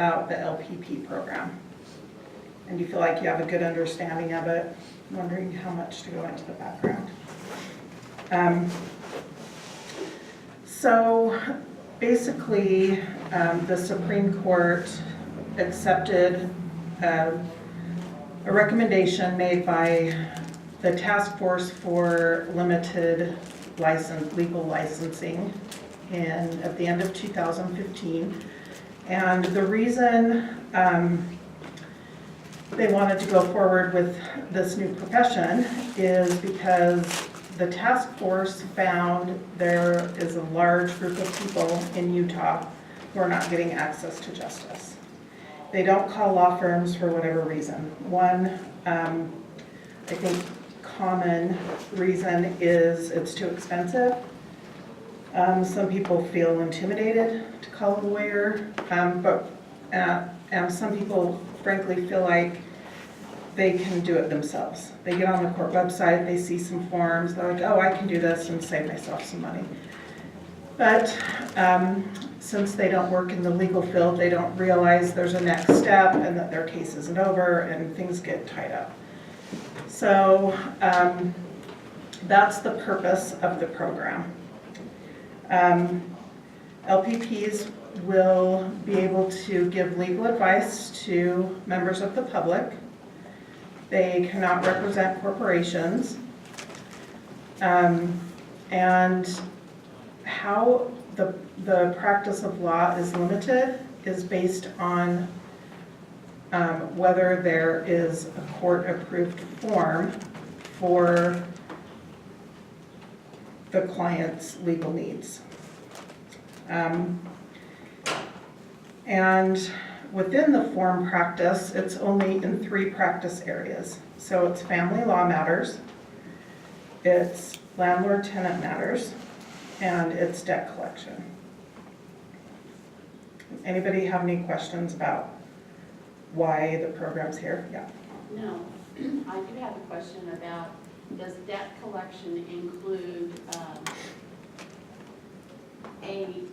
about the LPP program? And you feel like you have a good understanding of it, wondering how much to go into the background. So basically, the Supreme Court accepted a recommendation made by the Task Force for Limited Legal Licensing at the end of 2015. And the reason they wanted to go forward with this new profession is because the task force found there is a large group of people in Utah who are not getting access to justice. They don't call law firms for whatever reason. One, I think, common reason is it's too expensive. Some people feel intimidated to call a lawyer, and some people frankly feel like they can do it themselves. They get on the court website, they see some forms, they're like, oh, I can do this and save myself some money. But since they don't work in the legal field, they don't realize there's a next step and that their case isn't over and things get tied up. So that's the purpose of the program. LPPs will be able to give legal advice to members of the public. They cannot represent corporations. And how the practice of law is limited is based on whether there is a court-approved form for the client's legal needs. And within the form practice, it's only in 3 practice areas. So it's family law matters, it's landlord-tenant matters, and it's debt collection. Anybody have any questions about why the program's here? Yeah. No, I do have a question about, does debt collection include ADCPA?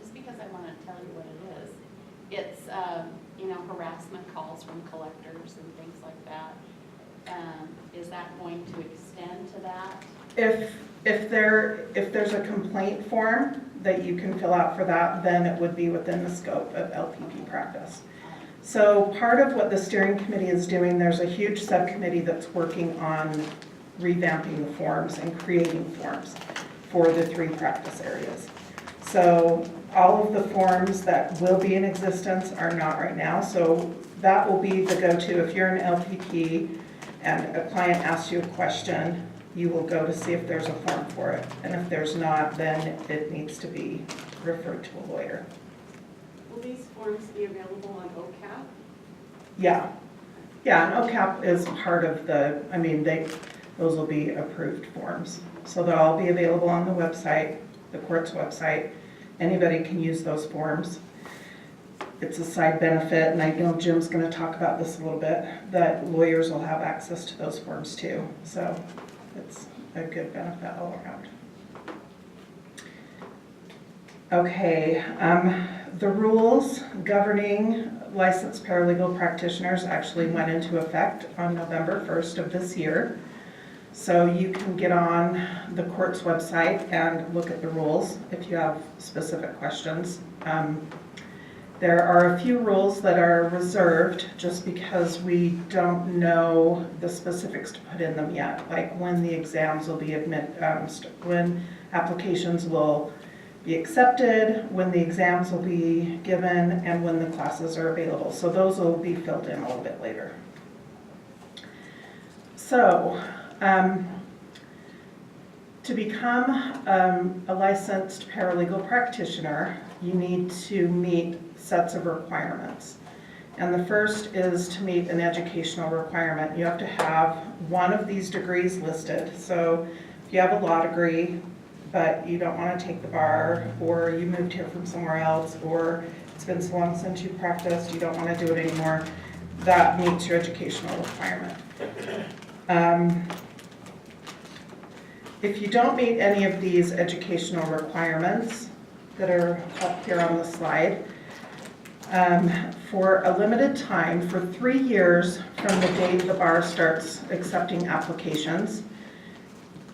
Just because I want to tell you what it is. It's, harassment calls from collectors and things like that. Is that going to extend to that? If there's a complaint form that you can fill out for that, then it would be within the scope of LPP practice. So part of what the steering committee is doing, there's a huge subcommittee that's working on revamping the forms and creating forms for the 3 practice areas. So all of the forms that will be in existence are not right now. So that will be the go-to. If you're an LPP and a client asks you a question, you will go to see if there's a form for it. And if there's not, then it needs to be referred to a lawyer. Will these forms be available on OCAP? Yeah. Yeah, and OCAP is part of those will be approved forms. So they'll all be available on the website, the court's website. Anybody can use those forms. It's a side benefit, and I know Jim's going to talk about this a little bit, that lawyers will have access to those forms too. So it's a good benefit all around. Okay, the rules governing licensed paralegal practitioners actually went into effect on November 1st of this year. So you can get on the court's website and look at the rules if you have specific questions. There are a few rules that are reserved just because we don't know the specifics to put in them yet, like when the exams will be when applications will be accepted, when the exams will be given, and when the classes are available. So those will be filled in a little bit later. So, to become a licensed paralegal practitioner, you need to meet sets of requirements. And the first is to meet an educational requirement. You have to have one of these degrees listed. So if you have a law degree, but you don't want to take the bar, or you moved here from somewhere else, or it's been so long since you practiced, you don't want to do it anymore, that meets your educational requirement. if you don't meet any of these educational requirements that are up here on the slide, for a limited time, for 3 years from the date the bar starts accepting applications,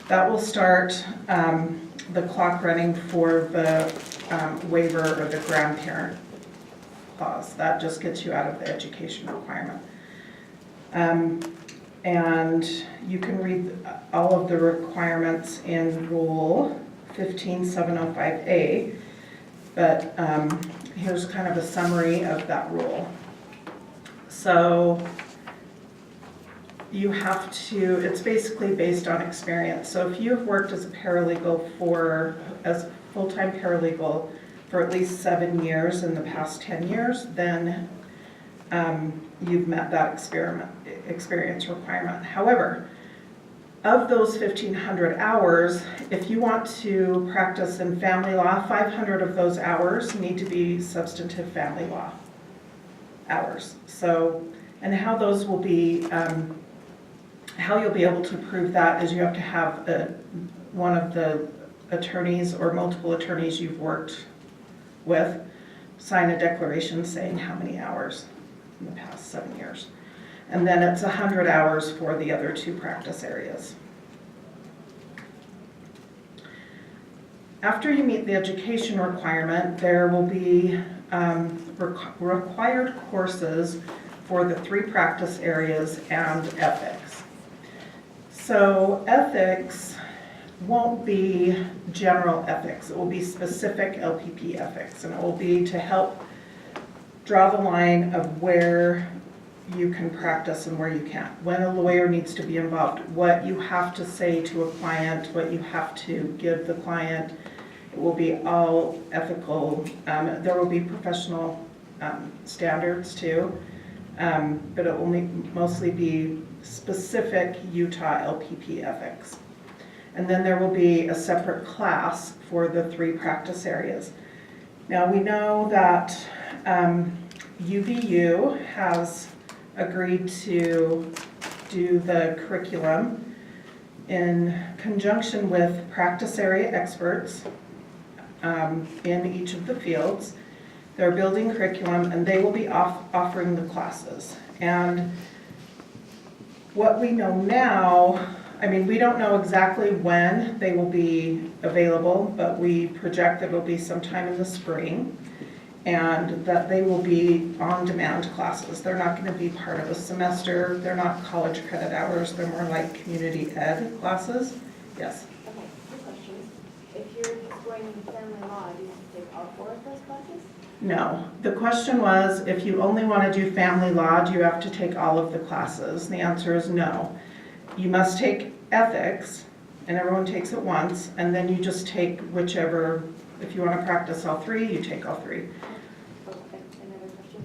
that will start the clock running for the waiver or the grandparent clause. That just gets you out of the education requirement. And you can read all of the requirements in Rule 15705A, but here's kind of a summary of that rule. So you have to, it's basically based on experience. So if you've worked as a paralegal as a full-time paralegal for at least 7 years in the past 10 years, then you've met that experience requirement. However, of those 1,500 hours, if you want to practice in family law, 500 of those hours need to be substantive family law hours. So, and how those will be, how you'll be able to prove that is you have to have one of the attorneys or multiple attorneys you've worked with sign a declaration saying how many hours in the past 7 years. And then it's 100 hours for the other 2 practice areas. After you meet the education requirement, there will be required courses for the 3 practice areas and ethics. So ethics won't be general ethics. It will be specific LPP ethics, and it will be to help draw the line of where you can practice and where you can't. When a lawyer needs to be involved, what you have to say to a client, what you have to give the client. It will be all ethical. There will be professional standards too, but it will mostly be specific Utah LPP ethics. And then there will be a separate class for the 3 practice areas. Now we know that UVU has agreed to do the curriculum in conjunction with practice area experts in each of the fields. They're building curriculum and they will be offering the classes. And what we know now, I mean, we don't know exactly when they will be available, but we project that it will be sometime in the spring, and that they will be on-demand classes. They're not going to be part of a semester. They're not college credit hours. They're more like community ed classes. Yes? Okay, 2 questions. If you're just going into family law, do you have to take all 4 of those classes? No. The question was, if you only want to do family law, do you have to take all of the classes? The answer is no. You must take ethics, and everyone takes it once, and then you just take whichever. If you want to practice all 3, you take all 3. Okay, another question.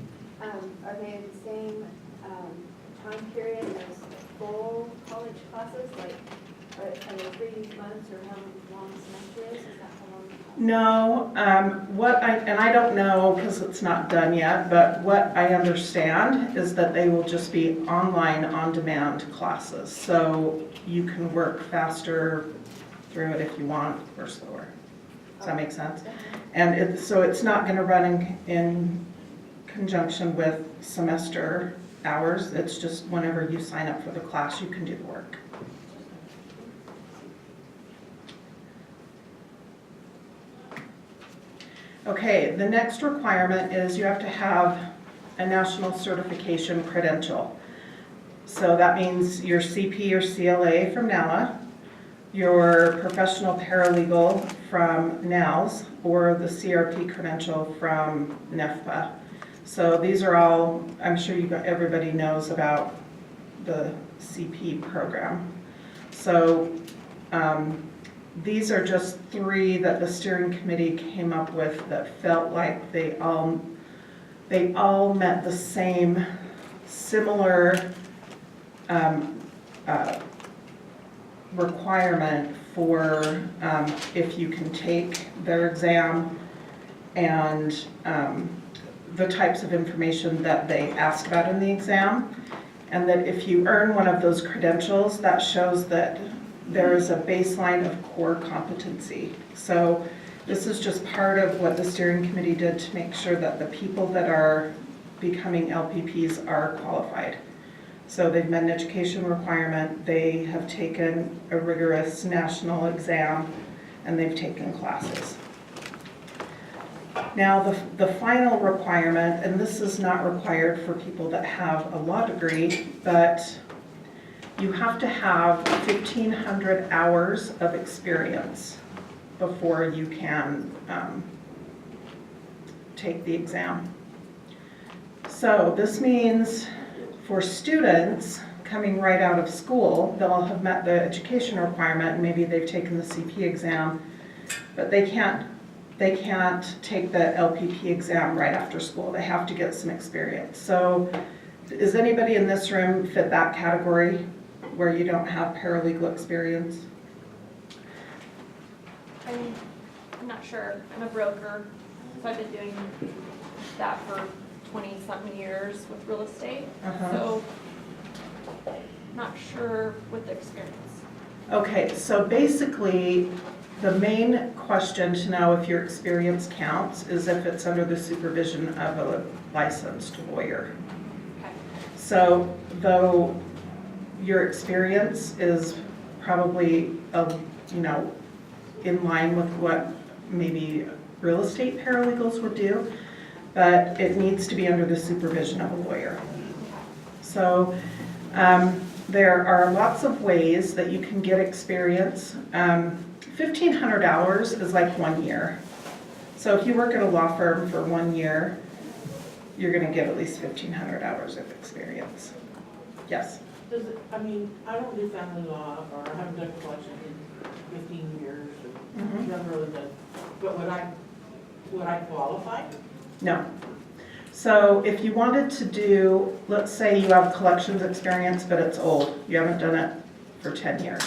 Are they the same time period as full college classes? Like, are they 3 months or how long a semester is? Is that how long? No, and I don't know because it's not done yet, but what I understand is that they will just be online, on-demand classes. So you can work faster through it if you want, or slower. Does that make sense? And so it's not going to run in conjunction with semester hours. It's just whenever you sign up for the class, you can do the work. Okay, the next requirement is you have to have a national certification credential. So that means your CP or CLA from NALA, your professional paralegal from NALS, or the CRP credential from NEFPA. So these are all, I'm sure everybody knows about the CP program. So these are just 3 that the steering committee came up with that felt like they all met the same similar requirement for if you can take their exam and the types of information that they ask about in the exam, and that if you earn one of those credentials, that shows that there is a baseline of core competency. So this is just part of what the steering committee did to make sure that the people that are becoming LPPs are qualified. So they've met an education requirement, they have taken a rigorous national exam, and they've taken classes. Now, the final requirement, and this is not required for people that have a law degree, but you have to have 1,500 hours of experience before you can take the exam. So this means for students coming right out of school, they'll have met the education requirement, and maybe they've taken the CP exam, but they can't take the LPP exam right after school. They have to get some experience. So does anybody in this room fit that category where you don't have paralegal experience? I'm not sure. I'm a broker, so I've been doing that for 20-something years with real estate. So not sure with the experience. Okay, so basically, the main question to know if your experience counts is if it's under the supervision of a licensed lawyer. Okay. So though your experience is probably, in line with what maybe real estate paralegals would do, but it needs to be under the supervision of a lawyer. So there are lots of ways that you can get experience. 1,500 hours is like 1 year. So if you work at a law firm for 1 year, you're going to get at least 1,500 hours of experience. Yes? I don't do family law, or I haven't done collection in 15 years, or never really done. But would I qualify? No. So if you wanted to do, let's say you have collections experience, but it's old, you haven't done it for 10 years.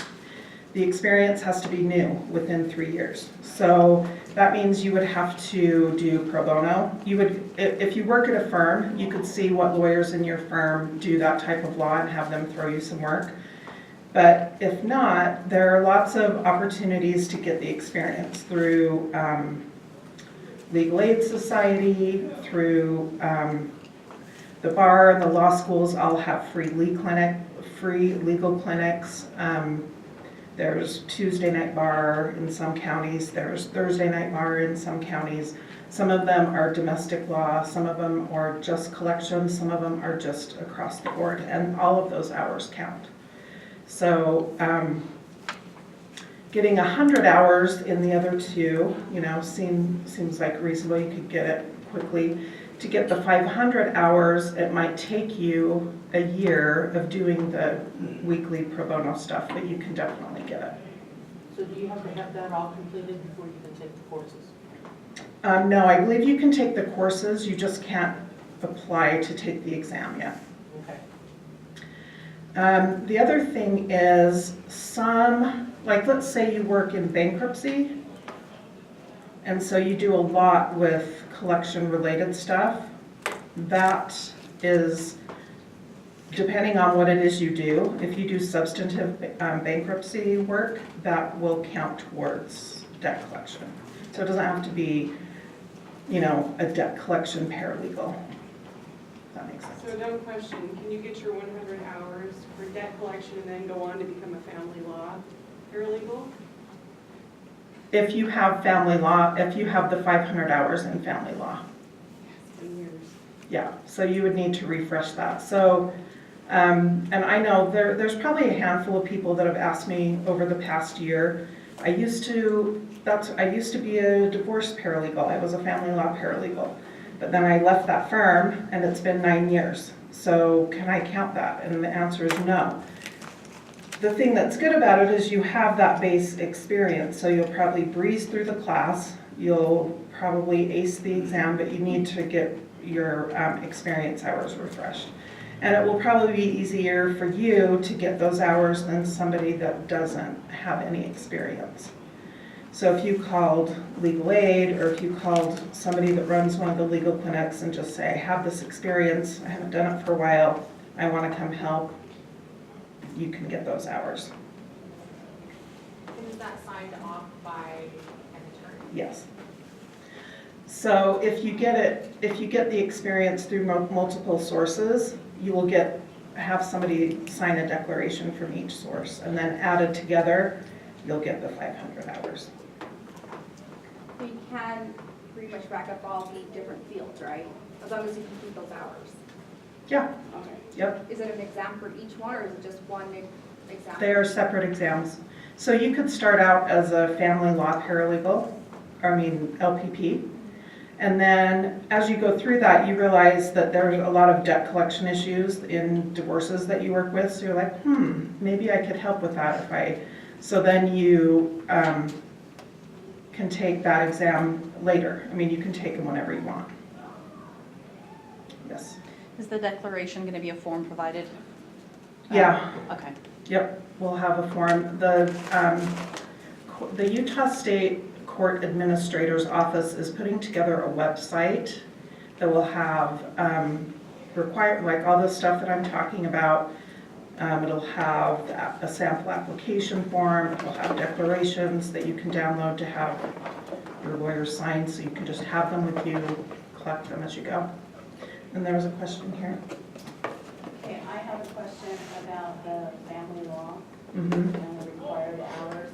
The experience has to be new within 3 years. So that means you would have to do pro bono. You would, if you work at a firm, you could see what lawyers in your firm do that type of law and have them throw you some work. But if not, there are lots of opportunities to get the experience through Legal Aid Society, through the bar and the law schools all have free legal clinics. There's Tuesday night bar in some counties, there's Thursday night bar in some counties. Some of them are domestic law, some of them are just collections, some of them are just across the board, and all of those hours count. So getting 100 hours in the other two, seems like reasonable. You could get it quickly. To get the 500 hours, it might take you a year of doing the weekly pro bono stuff, but you can definitely get it. So do you have to have that all completed before you can take the courses? No, I believe you can take the courses, you just can't apply to take the exam yet. Okay. The other thing is let's say you work in bankruptcy, and so you do a lot with collection related stuff. That is, depending on what it is you do, if you do substantive bankruptcy work, that will count towards debt collection. So it doesn't have to be, a debt collection paralegal. If that makes sense. So dumb question, can you get your 100 hours for debt collection and then go on to become a family law paralegal? If you have family law, if you have the 500 hours in family law. Yes, 10 years. Yeah, so you would need to refresh that. So, and I know there's probably a handful of people that have asked me over the past year. I used to be a divorce paralegal. I was a family law paralegal. But then I left that firm and it's been 9 years. So can I count that? And the answer is no. The thing that's good about it is you have that base experience, so you'll probably breeze through the class, you'll probably ace the exam, but you need to get your experience hours refreshed. And it will probably be easier for you to get those hours than somebody that doesn't have any experience. So if you called legal aid, or if you called somebody that runs one of the legal clinics and just say, I have this experience, I haven't done it for a while, I want to come help, you can get those hours. And is that signed off by an attorney? Yes. So if you get the experience through multiple sources, you will have somebody sign a declaration from each source, and then added together, you'll get the 500 hours. We can pretty much rack up all the different fields, right? As long as you can keep those hours. Yeah, Okay. yep. Is it an exam for each one, or is it just one exam? They are separate exams. So you could start out as a family law paralegal, LPP. And then as you go through that, you realize that there's a lot of debt collection issues in divorces that you work with. So you're like, maybe I could help with that so then you can take that exam later. You can take them whenever you want. Yes. Is the declaration going to be a form provided? Yeah. Okay. Yep, we'll have a form. The Utah State Court Administrator's Office is putting together a website that will have like all the stuff that I'm talking about. It'll have a sample application form. It'll have declarations that you can download to have your lawyer sign, so you can just have them with you, collect them as you go. And there was a question here. Okay, I have a question about the family law Mm-hmm. and the required hours.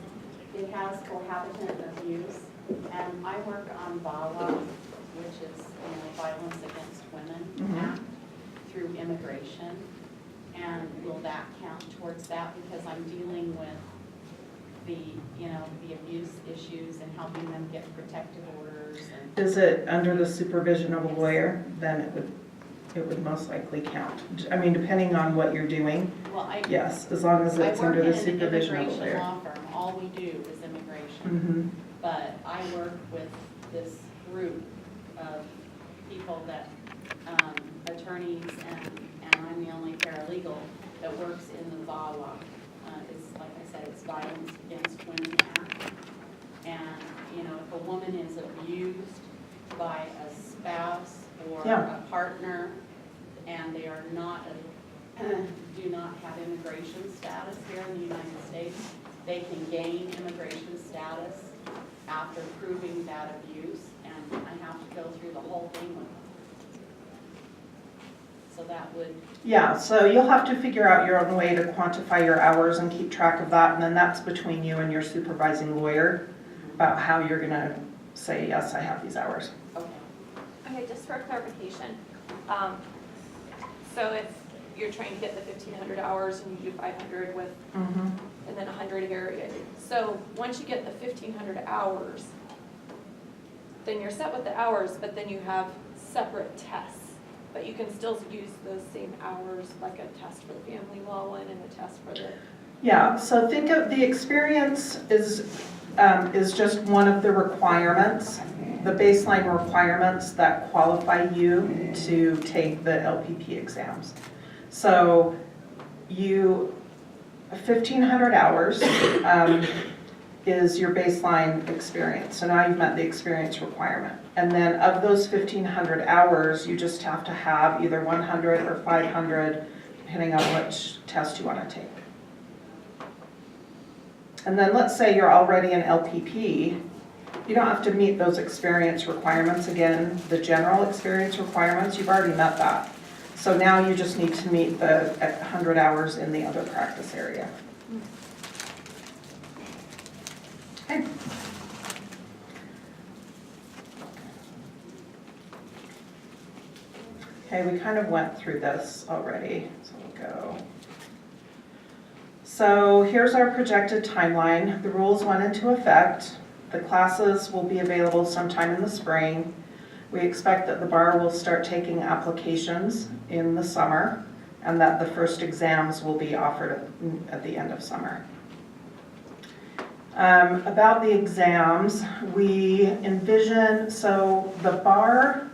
It has cohabitant abuse, and I work on VAWA, which is, Violence Against Women Mhm. Act, through immigration. And will that count towards that? Because I'm dealing with the abuse issues and helping them get protective orders and. Is it under the supervision of a lawyer? Then it would most likely count. Depending on what you're doing, Well, yes, as long as it's under the supervision of a I work in an lawyer. immigration law firm. All we do is immigration. Mm-hmm. But I work with this group of people that, attorneys, and I'm the only paralegal that works in the VAWA. It's, like I said, it's Violence Against Women Act. And, if a woman is abused by a spouse or Yeah. a partner, and they are do not have immigration status here in the United States, they can gain immigration status after proving that abuse, and I have to go through the whole thing with them. So that would, Yeah, so you'll have to figure out your own way to quantify your hours and keep track of that, and then that's between you and your supervising lawyer about how you're gonna say, yes, I have these hours. okay. Okay, just for clarification, so if you're trying to get the 1,500 hours and you do 500 with, Mm-hmm. and then 100 here, so once you get the 1,500 hours, then you're set with the hours, but then you have separate tests. But you can still use those same hours, like a test for the family law one and a test for the. Yeah, so think of the experience is just one of the requirements, the baseline requirements that qualify you to take the LPP exams. So 1,500 hours is your baseline experience. So now you've met the experience requirement. And then of those 1,500 hours, you just have to have either 100 or 500, depending on which test you want to take. And then let's say you're already an LPP, you don't have to meet those experience requirements again, the general experience requirements, you've already met that. So now you just need to meet the 100 hours in the other practice area. Okay. Okay, we kind of went through this already, so we'll go. So here's our projected timeline. The rules went into effect. The classes will be available sometime in the spring. We expect that the bar will start taking applications in the summer, and that the first exams will be offered at the end of summer. About the exams, we envision, so the bar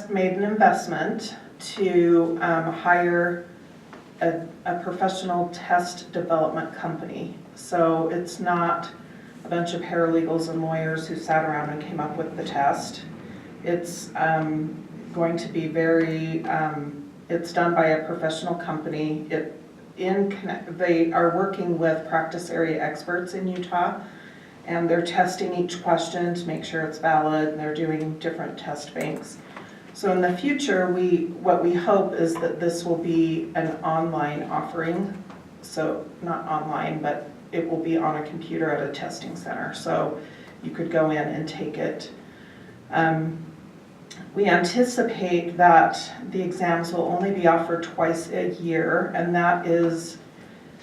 made an investment to hire a professional test development company. So it's not a bunch of paralegals and lawyers who sat around and came up with the test. It's going to be it's done by a professional company. they are working with practice area experts in Utah, and they're testing each question to make sure it's valid, and they're doing different test banks. So in the future, what we hope is that this will be an online offering. So not online, but it will be on a computer at a testing center. So you could go in and take it. We anticipate that the exams will only be offered twice a year, and that is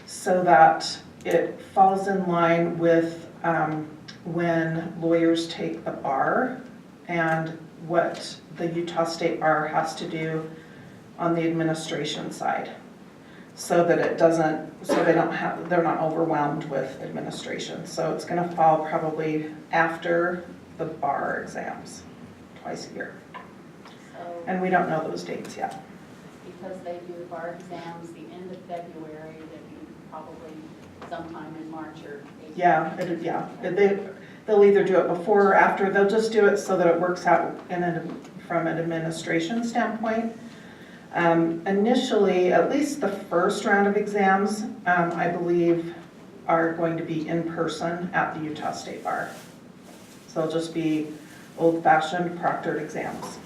so that it falls in line with when lawyers take the bar and what the Utah State Bar has to do on the administration side, so that it doesn't, so they're not overwhelmed with administration. So it's going to fall probably after the bar exams, twice a year. So, And we don't know those dates yet. because they do the bar exams the end of February, that'd be probably sometime in March or April. Yeah, they'll either do it before or after. They'll just do it so that it works out from an administration standpoint. Initially, at least the first round of exams, I believe, are going to be in person at the Utah State Bar. So they'll just be old-fashioned proctored exams.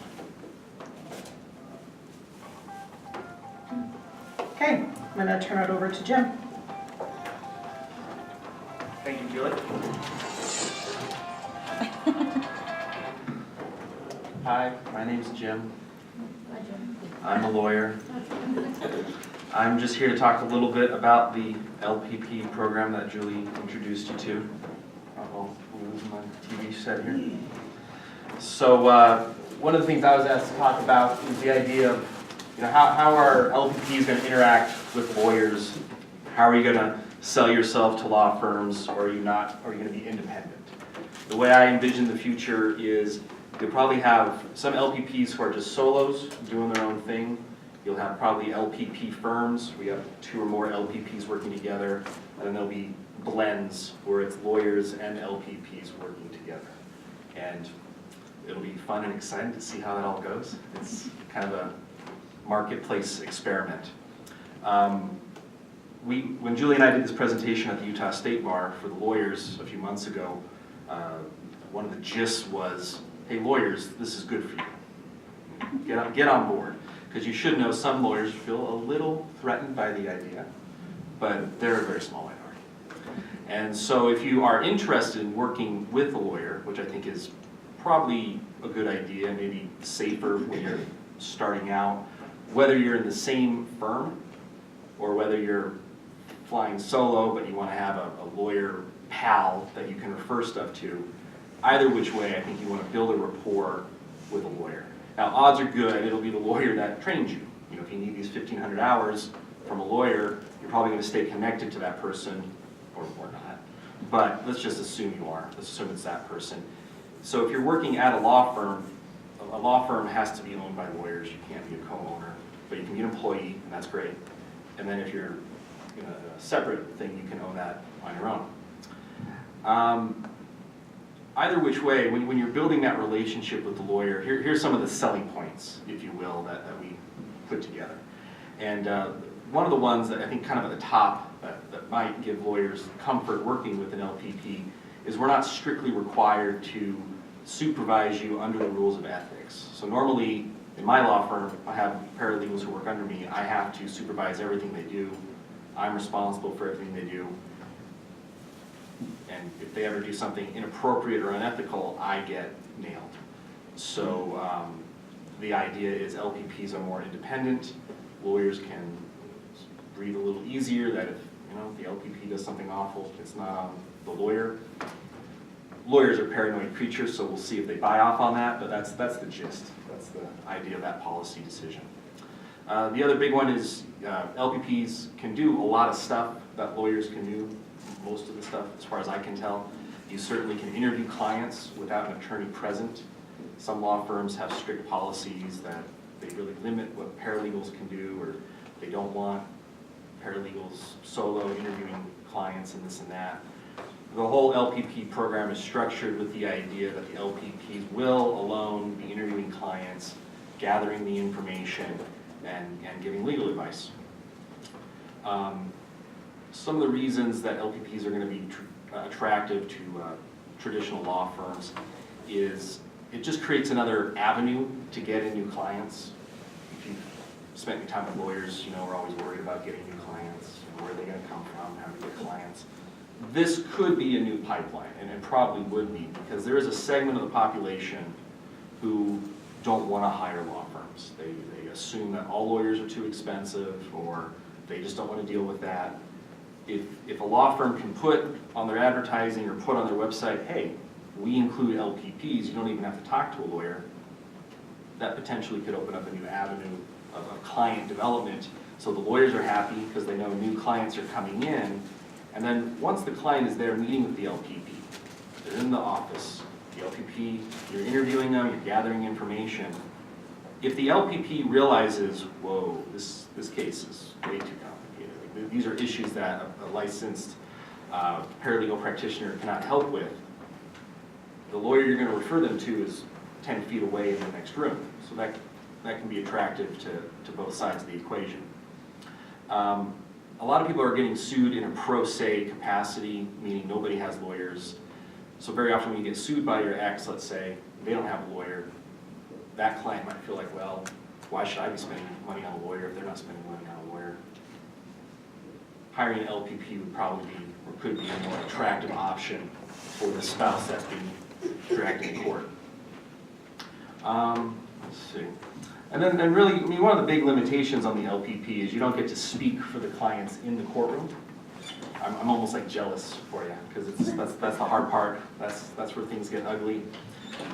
Okay, I'm going to turn it over to Jim. Thank you, Julie. Hi, my name's Jim. I'm a lawyer. I'm just here to talk a little bit about the LPP program that Julie introduced you to. Uh-oh, I'm losing my TV set here. So one of the things I was asked to talk about is the idea of, how are LPPs going to interact with lawyers? How are you going to sell yourself to law firms, or are you not? Or are you going to be independent? The way I envision the future is you'll probably have some LPPs who are just solos doing their own thing. You'll have probably LPP firms. We have 2 or more LPPs working together, and then there'll be blends where it's lawyers and LPPs working together. And it'll be fun and exciting to see how that all goes. It's kind of a marketplace experiment. When Julie and I did this presentation at the Utah State Bar for the lawyers a few months ago, one of the gists was, hey lawyers, this is good for you. Get on board. Because you should know some lawyers feel a little threatened by the idea, but they're a very small minority. And so if you are interested in working with a lawyer, which I think is probably a good idea, maybe safer when you're starting out, whether you're in the same firm or whether you're flying solo but you want to have a lawyer pal that you can refer stuff to, either which way, I think you want to build a rapport with a lawyer. Now, odds are good, it'll be the lawyer that trains you. If you need these 1,500 hours from a lawyer, you're probably going to stay connected to that person, or not. But let's just assume you are. Let's assume it's that person. So if you're working at a law firm has to be owned by lawyers. You can't be a co-owner, but you can be an employee, and that's great. And then if you're in a separate thing, you can own that on your own. Either which way, when you're building that relationship with the lawyer, here's some of the selling points, if you will, that we put together. And one of the ones that I think kind of at the top that might give lawyers comfort working with an LPP is we're not strictly required to supervise you under the rules of ethics. So normally, in my law firm, I have paralegals who work under me. I have to supervise everything they do. I'm responsible for everything they do. And if they ever do something inappropriate or unethical, I get nailed. So the idea is LPPs are more independent. Lawyers can breathe a little easier that if the LPP does something awful, it's not on the lawyer. Lawyers are paranoid creatures, so we'll see if they buy off on that, but that's the gist. That's the idea of that policy decision. The other big one is LPPs can do a lot of stuff that lawyers can do. Most of the stuff, as far as I can tell. You certainly can interview clients without an attorney present. Some law firms have strict policies that they really limit what paralegals can do, or they don't want paralegals solo interviewing clients and this and that. The whole LPP program is structured with the idea that the LPPs will alone be interviewing clients, gathering the information, and giving legal advice. Some of the reasons that LPPs are going to be attractive to traditional law firms is it just creates another avenue to get in new clients. If you've spent your time with lawyers, you know we're always worried about getting new clients. You know, where are they going to come from? How to get clients? This could be a new pipeline, and it probably would be, because there is a segment of the population who don't want to hire law firms. They assume that all lawyers are too expensive, or they just don't want to deal with that. If a law firm can put on their advertising or put on their website, hey, we include LPPs, you don't even have to talk to a lawyer, that potentially could open up a new avenue of client development. So the lawyers are happy because they know new clients are coming in. And then once the client is there meeting with the LPP, they're in the office, the LPP, you're interviewing them, you're gathering information. If the LPP realizes, whoa, this case is way too complicated, like, these are issues that a licensed paralegal practitioner cannot help with, the lawyer you're going to refer them to is 10 feet away in the next room. So that can be attractive to both sides of the equation. A lot of people are getting sued in a pro se capacity, meaning nobody has lawyers. So very often when you get sued by your ex, let's say, they don't have a lawyer, that client might feel like, well, why should I be spending money on a lawyer if they're not spending money on a lawyer? Hiring an LPP would probably be, or could be, a more attractive option for the spouse that's being dragged in court. Let's see. And then really, I mean, one of the big limitations on the LPP is you don't get to speak for the clients in the courtroom. I'm almost like jealous for you, because that's the hard part. That's where things get ugly.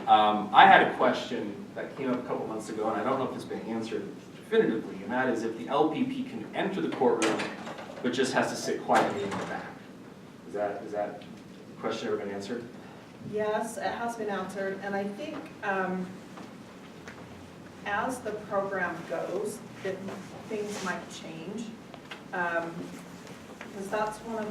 I had a question that came up a couple months ago, and I don't know if it's been answered definitively, and that is if the LPP can enter the courtroom, but just has to sit quietly in the back. Is that question ever been answered? Yes, it has been answered, and I think as the program goes, things might change. Because that's one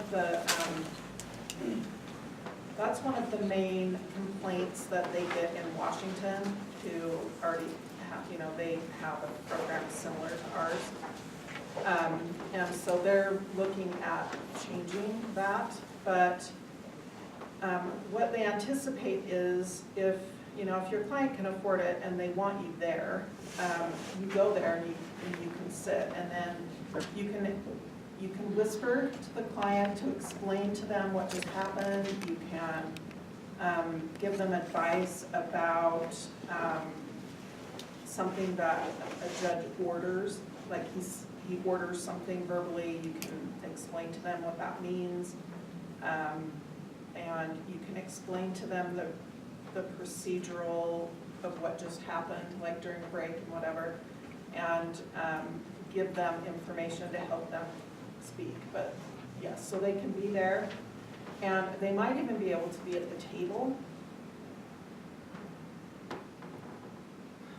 of the main complaints that they get in Washington, who already have, you know, they have a program similar to ours. And so they're looking at changing that, but what they anticipate is if your client can afford it and they want you there, you go there and you can sit, and then you can whisper to the client to explain to them what just happened. You can give them advice about something that a judge orders, like he orders something verbally. You can explain to them what that means, and you can explain to them the procedural of what just happened, like during a break and whatever, and give them information to help them speak. But yes, so they can be there, and they might even be able to be at the table.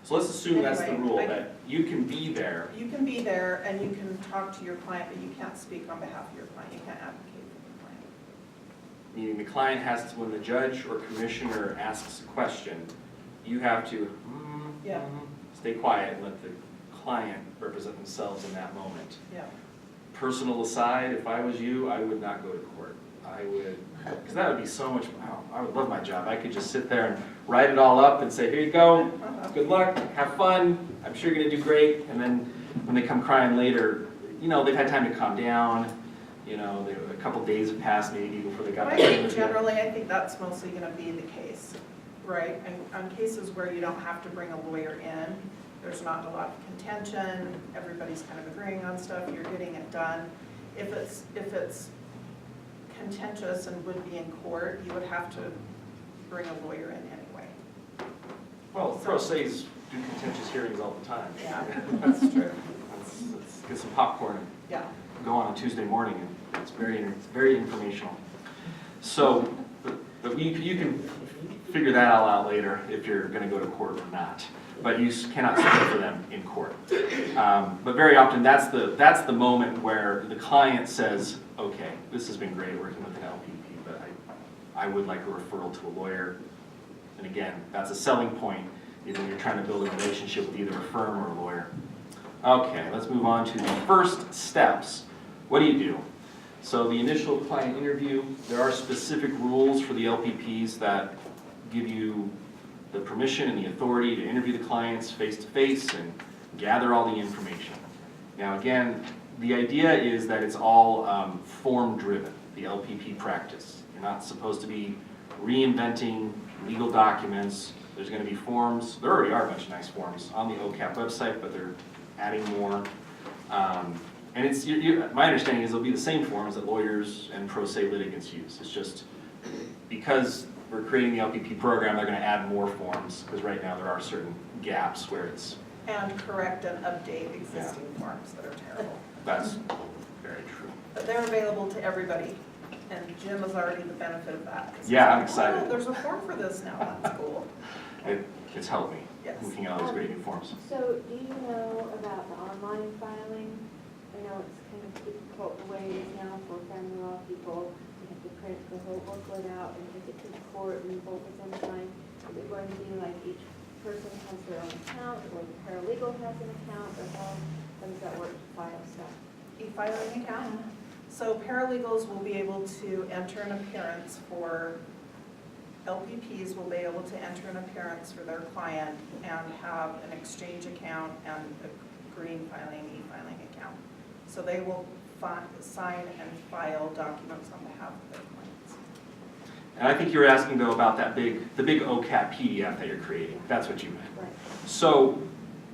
So let's assume that's the Anyway, rule, that you can be there. You can be there and you can talk to your client, but you can't speak on behalf of your client. You can't advocate for your client. Meaning the client has to, when the judge or commissioner asks a question, you have to stay quiet and let the client represent themselves in that moment. Yeah. Personal aside, if I was you, I would not go to court. I would, because that would be so much, wow, I would love my job. I could just sit there and write it all up and say, here you go, good luck, have fun, I'm sure you're gonna do great. And then when they come crying later, you know, they've had time to calm down, you know, a couple days have passed maybe before they got back in with you. Generally, I think that's mostly gonna be the case, right? And on cases where you don't have to bring a lawyer in, there's not a lot of contention, everybody's kind of agreeing on stuff, you're getting it done. If it's contentious and would be in court, you would have to bring a lawyer in anyway. Well, pro se's do contentious hearings all the time. Yeah, that's true. Let's get some popcorn and Yeah. go on a Tuesday morning, and it's very informational. So, but you can figure that all out later if you're going to go to court or not. But you cannot speak for them in court. But very often that's the moment where the client says, okay, this has been great working with an LPP, but I would like a referral to a lawyer. And again, that's a selling point when you're trying to build a relationship with either a firm or a lawyer. Okay, let's move on to the first steps what do you do? So the initial client interview, there are specific rules for the LPPs that give you the permission and the authority to interview the clients face-to-face and gather all the information. Now again, the idea is that it's all form-driven, the LPP practice. You're not supposed to be reinventing legal documents. There's going to be forms. There already are a bunch of nice forms on the OCAP website, but they're adding more. And it's my understanding is it'll be the same forms that lawyers and pro se litigants use. It's just because we're creating the LPP program, they're going to add more forms because right now there are certain gaps where it's. And correct and update existing forms that are terrible. That's very true. But they're available to everybody, and Jim has already the benefit of that. 'Cause Yeah, he's I'm like, excited. "Oh, there's a form for this now, that's cool." It's helped me Yes. looking at all these great new forms. So do you know about the online filing? I know it's kind of difficult the way it is now for family law people. You have to print the whole booklet out and take it to the court and both of them sign. Is it going to be like each person has their own account, or the paralegal has an account, or how does that work to file stuff? E-filing account. So paralegals will be able to enter an appearance for, LPPs will be able to enter an appearance for their client and have an exchange account and a green filing, e-filing account. So they will sign and file documents on behalf of their clients. And I think you were asking though about the big OCAP PDF that you're creating. That's what you meant. Right. So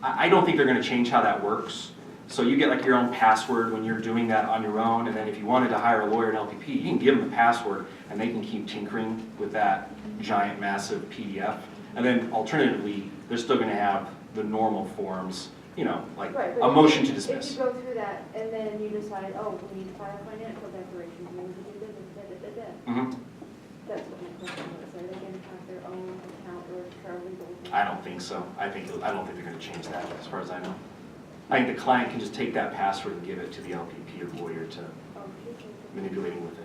I don't think they're going to change how that works. So you get like your own password when you're doing that on your own, and then if you wanted to hire a lawyer in LPP, you can give them the password and they can keep tinkering with that giant, massive PDF. And then alternatively, they're still going to have the normal forms, you know, like Right, a but motion to if dismiss. you go through that and then you decide, oh, we need to file a financial declaration, we need to do this, Mhm. that's what my question was. Are they going to have their own account or paralegal? I don't think so. I don't think they're going to change that as far as I know. I think the client can just take that password and give it to the LPP or lawyer to manipulating with it.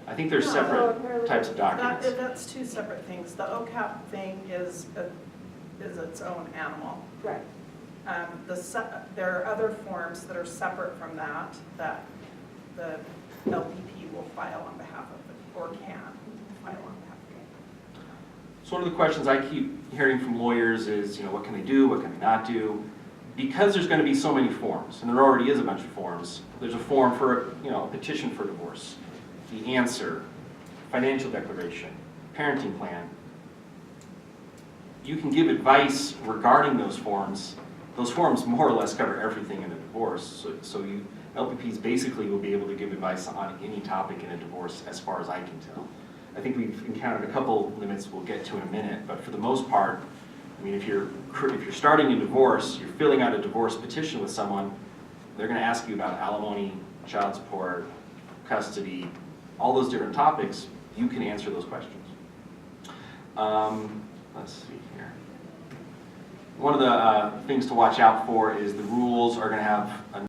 I think there's separate types of documents. That's two separate things. The OCAP thing is its own animal. Right. There are other forms that are separate from that the LPP will file on behalf of the, or can file on behalf of the. So one of the questions I keep hearing from lawyers is, you know, what can they do, what can they not do? Because there's going to be so many forms, and there already is a bunch of forms, there's a form for, you know, a petition for divorce, the answer, financial declaration, parenting plan. You can give advice regarding those forms. Those forms more or less cover everything in a divorce, so LPPs basically will be able to give advice on any topic in a divorce as far as I can tell. I think we've encountered a couple limits we'll get to in a minute, but for the most part, I mean, if you're starting a divorce, you're filling out a divorce petition with someone, they're going to ask you about alimony, child support, custody, all those different topics. You can answer those questions. Let's see here. One of the things to watch out for is the rules are going to have a